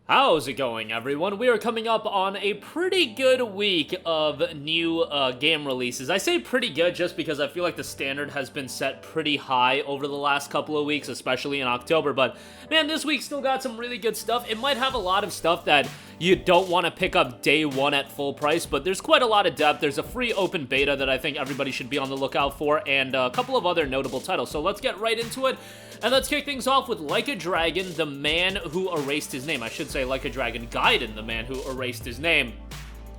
How's it going, everyone? We are coming up on a pretty good week of new game releases. I say pretty good just because I feel like the standard has been set pretty high over the last couple of weeks, especially in October, but man, this week still got some really good stuff. It might have a lot of stuff that you don't want to pick up day one at full price, but there's quite a lot of depth. There's a free open beta that I think everybody should be on the lookout for, and a couple of other notable titles. So let's get right into it, and let's kick things off with Like a Dragon, the man who erased his name. I should say Like a Dragon Gaiden, the man who erased his name.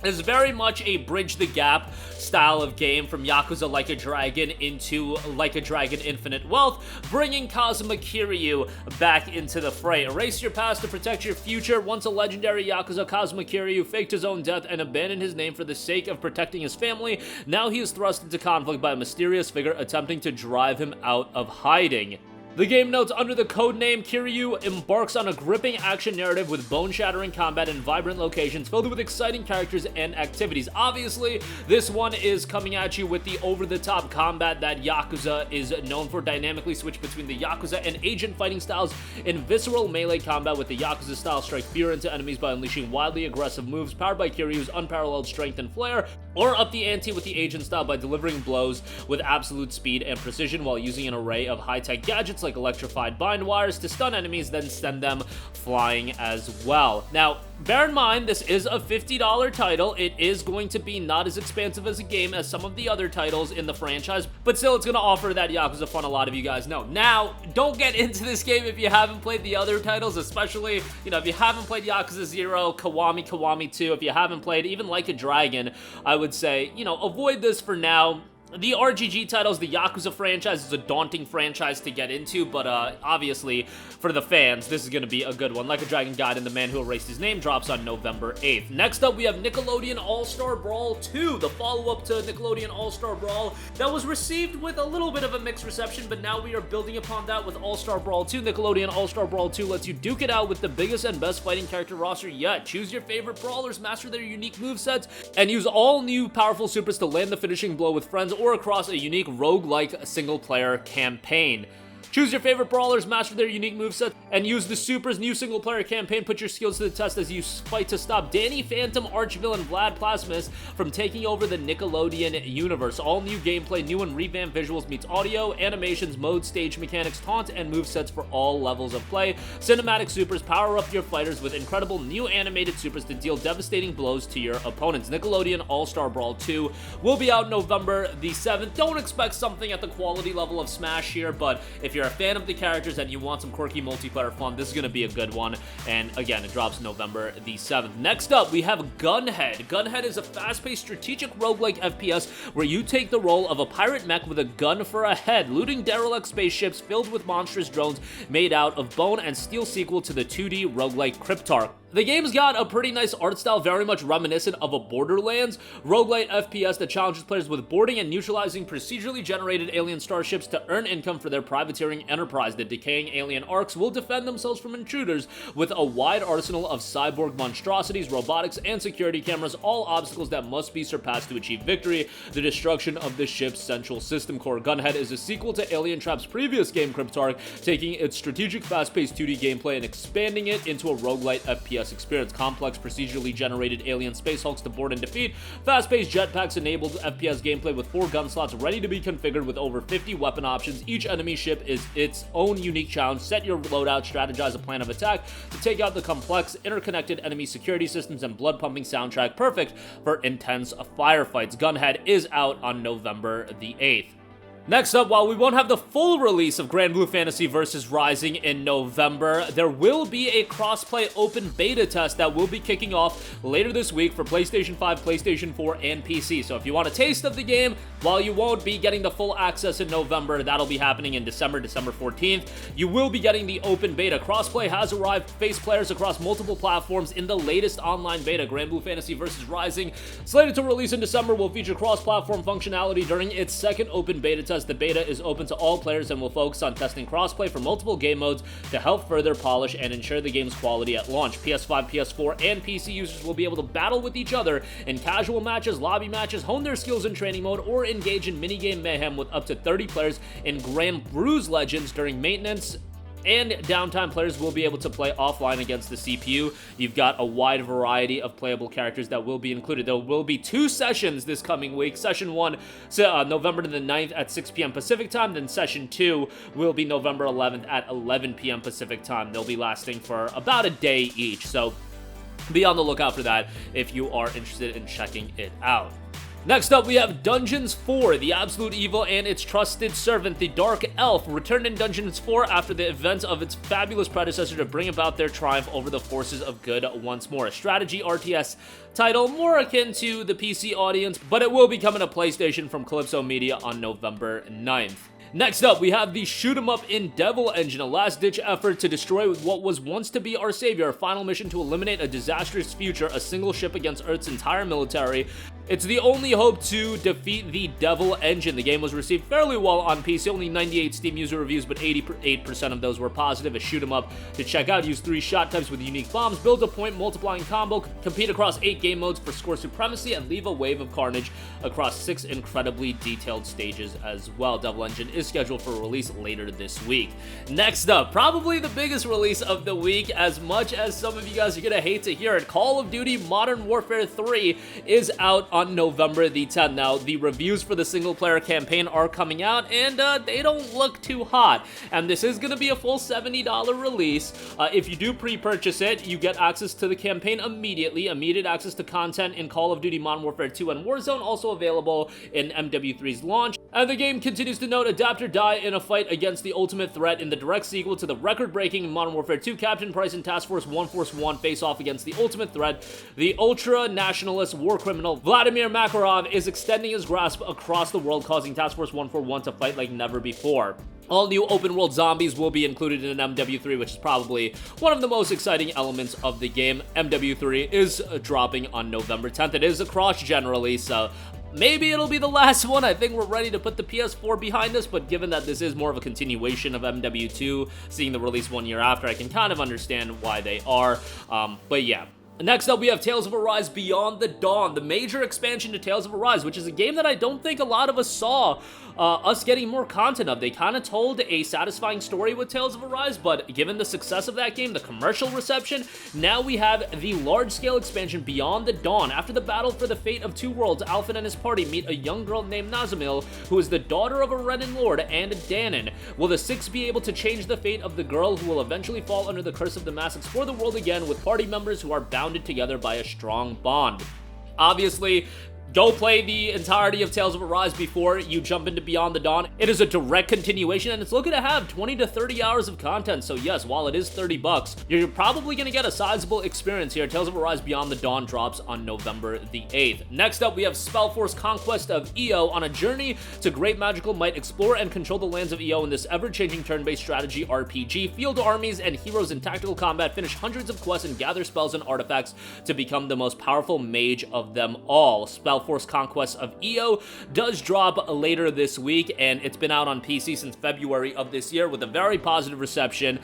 Is very much a bridge the gap style of game from Yakuza Like a Dragon into Like a Dragon Infinite Wealth, bringing Kazuma Kiryu back into the fray. Erase your past to protect your future. Once a legendary Yakuza, Kazuma Kiryu faked his own death and abandoned his name for the sake of protecting his family. Now he is thrust into conflict by a mysterious figure attempting to drive him out of hiding. The game notes, under the codename, Kiryu embarks on a gripping action narrative with bone-shattering combat and vibrant locations filled with exciting characters and activities. Obviously, this one is coming at you with the over-the-top combat that Yakuza is known for. Dynamically switch between the Yakuza and agent fighting styles in visceral melee combat, with the Yakuza style strike fear into enemies by unleashing wildly aggressive moves powered by Kiryu's unparalleled strength and flair, or up the ante with the agent style by delivering blows with absolute speed and precision while using an array of high-tech gadgets like electrified bind wires to stun enemies, then send them flying as well. Now, bear in mind, this is a $50 title. It is going to be not as expansive as a game as some of the other titles in the franchise, but still, it's going to offer that Yakuza fun a lot of you guys know. Now, don't get into this game if you haven't played the other titles, especially, if you haven't played Yakuza 0, Kiwami 2, if you haven't played even Like a Dragon, I would say, avoid this for now. The RGG titles, the Yakuza franchise, is a daunting franchise to get into, but obviously, for the fans, this is going to be a good one. Like a Dragon Gaiden, the man who erased his name, drops on November 8th. Next up, we have Nickelodeon All-Star Brawl 2, the follow-up to Nickelodeon All-Star Brawl that was received with a little bit of a mixed reception, but now we are building upon that with All-Star Brawl 2. Nickelodeon All-Star Brawl 2 lets you duke it out with the biggest and best fighting character roster yet. Choose your favorite brawlers, master their unique movesets, and use all new powerful supers to land the finishing blow with friends or across a unique roguelike single-player campaign. Choose your favorite brawlers, master their unique moveset, and use the Super's new single-player campaign. Put your skills to the test as you fight to stop Danny Phantom archvillain Vlad Plasmus from taking over the Nickelodeon universe. All new gameplay, new and revamped visuals meets audio, animations, mode, stage mechanics, taunt, and movesets for all levels of play. Cinematic supers, power up your fighters with incredible new animated supers to deal devastating blows to your opponents. Nickelodeon All-Star Brawl 2 will be out November the 7th. Don't expect something at the quality level of Smash here, but if you're a fan of the characters and you want some quirky multiplayer fun, this is going to be a good one. And again, it drops November the 7th. Next up, we have GUNHEAD. GUNHEAD is a fast-paced strategic roguelike FPS where you take the role of a pirate mech with a gun for a head, looting derelict spaceships filled with monstrous drones made out of bone and steel, sequel to the 2D roguelike Cryptarch. The game's got a pretty nice art style, very much reminiscent of a Borderlands roguelite FPS that challenges players with boarding and neutralizing procedurally generated alien starships to earn income for their privateering enterprise. The decaying alien arcs will defend themselves from intruders with a wide arsenal of cyborg monstrosities, robotics, and security cameras, all obstacles that must be surpassed to achieve victory. The destruction of the ship's central system core. GUNHEAD is a sequel to Alien Trap's previous game Cryptarch, taking its strategic fast-paced 2D gameplay and expanding it into a roguelite FPS experience. Complex procedurally generated alien space hulks to board and defeat, fast-paced jetpacks enabled FPS gameplay with 4 gun slots ready to be configured with over 50 weapon options. Each enemy ship is its own unique challenge. Set your loadout, strategize a plan of attack to take out the complex interconnected enemy security systems, and blood-pumping soundtrack perfect for intense firefights. GUNHEAD is out on November the 8th. Next up, while we won't have the full release of Granblue Fantasy vs. Rising in November, there will be a crossplay open beta test that will be kicking off later this week for PlayStation 5, PlayStation 4, and PC. So if you want a taste of the game, while you won't be getting the full access in November, that'll be happening in December 14th, you will be getting the open beta. Crossplay has arrived. Face players across multiple platforms in the latest online beta. Granblue Fantasy vs. Rising, slated to release in December, will feature cross-platform functionality during its second open beta test. The beta is open to all players and will focus on testing crossplay for multiple game modes to help further polish and ensure the game's quality at launch. PS5, PS4, and PC users will be able to battle with each other in casual matches, lobby matches, hone their skills in training mode, or engage in minigame mayhem with up to 30 players in Granblue's Legends during maintenance and downtime, players will be able to play offline against the CPU. You've got a wide variety of playable characters that will be included. There will be 2 sessions this coming week. Session 1, November the 9th at 6 p.m. Pacific time, then Session 2 will be November 11th at 11 p.m. Pacific time. They'll be lasting for about a day each, so be on the lookout for that if you are interested in checking it out. Next up, we have Dungeons 4. The absolute evil and its trusted servant, the Dark Elf, returned in Dungeons 4 after the events of its fabulous predecessor to bring about their triumph over the forces of good once more. A strategy RTS title more akin to the PC audience, but it will be coming to PlayStation from Calypso Media on November 9th. Next up, we have the Shoot 'em Up in Devil Engine, a last-ditch effort to destroy what was once to be our savior, a final mission to eliminate a disastrous future, a single ship against Earth's entire military. It's the only hope to defeat the Devil Engine. The game was received fairly well on PC, only 98 Steam user reviews, but 88% of those were positive. A shoot 'em up to check out. Use 3 shot types with unique bombs, build a point multiplying combo, compete across 8 game modes for score supremacy, and leave a wave of carnage across 6 incredibly detailed stages as well. Devil Engine is scheduled for release later this week. Next up, probably the biggest release of the week, as much as some of you guys are gonna hate to hear it, Call of Duty Modern Warfare 3 is out on November the 10th. Now, the reviews for the single-player campaign are coming out, and they don't look too hot. And this is going to be a full $70 release. If you do pre-purchase it, you get access to the campaign immediately, immediate access to content in Call of Duty Modern Warfare 2 and Warzone, also available in MW3's launch. And the game continues to note, adapt or die in a fight against the ultimate threat in the direct sequel to the record-breaking Modern Warfare 2. Captain Price and Task Force 141 face off against the ultimate threat. The ultra-nationalist war criminal Vladimir Makarov is extending his grasp across the world, causing Task Force 141 to fight like never before. All new open-world zombies will be included in MW3, which is probably one of the most exciting elements of the game. MW3 is dropping on November 10th. It is a cross-gen release, so maybe it'll be the last one. I think we're ready to put the PS4 behind us, but given that this is more of a continuation of MW2, seeing the release 1 year after, I can kind of understand why they are, but yeah. Next up, we have Tales of Arise Beyond the Dawn, the major expansion to Tales of Arise, which is a game that I don't think a lot of us saw us getting more content of. They kind of told a satisfying story with Tales of Arise, but given the success of that game, the commercial reception, now we have the large-scale expansion Beyond the Dawn. After the battle for the fate of 2 worlds, Alphen and his party meet a young girl named Nazamil, who is the daughter of a Renin Lord and a Danon. Will the 6 be able to change the fate of the girl who will eventually fall under the curse of the mass, explore the world again with party members who are bounded together by a strong bond? Obviously, go play the entirety of Tales of Arise before you jump into Beyond the Dawn. It is a direct continuation, and it's looking to have 20 to 30 hours of content, so yes, while it is $30, you're probably going to get a sizable experience here. Tales of Arise Beyond the Dawn drops on November the 8th. Next up, we have SpellForce Conquest of Eo. On a journey to great magical might, explore and control the lands of Eo in this ever-changing turn-based strategy RPG. Field armies and heroes in tactical combat, finish hundreds of quests, and gather spells and artifacts to become the most powerful mage of them all. SpellForce Conquest of Eo does drop later this week, and it's been out on PC since February of this year with a very positive reception.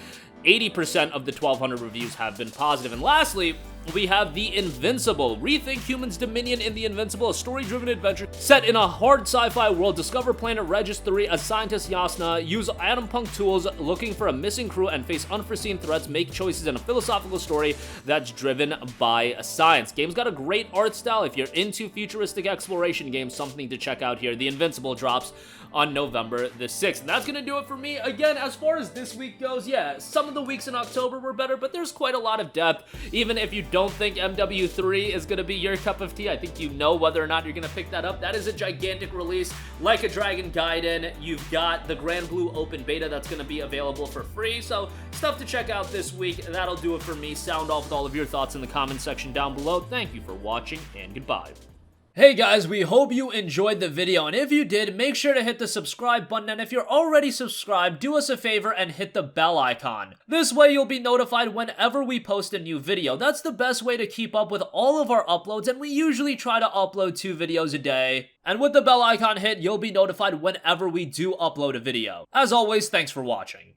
80% of the 1,200 reviews have been positive. And lastly, we have the Invincible. Rethink humans' dominion in the Invincible, a story-driven adventure set in a hard sci-fi world. Discover planet Regis 3 as scientist Yasna, use atom punk tools looking for a missing crew, and face unforeseen threats, make choices in a philosophical story that's driven by science. Game's got a great art style. If you're into futuristic exploration games, something to check out here. The Invincible drops on November the 6th. And that's gonna do it for me. Again, as far as this week goes, yeah, some of the weeks in October were better, but there's quite a lot of depth. Even if you don't think MW3 is gonna be your cup of tea, I think you know whether or not you're gonna pick that up. That is a gigantic release. Like a Dragon Gaiden, you've got the Granblue open beta that's gonna be available for free, so stuff to check out this week. That'll do it for me. Sound off with all of your thoughts in the comment section down below. Thank you for watching, and goodbye. Hey guys, we hope you enjoyed the video, and if you did, make sure to hit the subscribe button, and if you're already subscribed, do us a favor and hit the bell icon. This way you'll be notified whenever we post a new video. That's the best way to keep up with all of our uploads, and we usually try to upload 2 videos a day. And with the bell icon hit, you'll be notified whenever we do upload a video. As always, thanks for watching.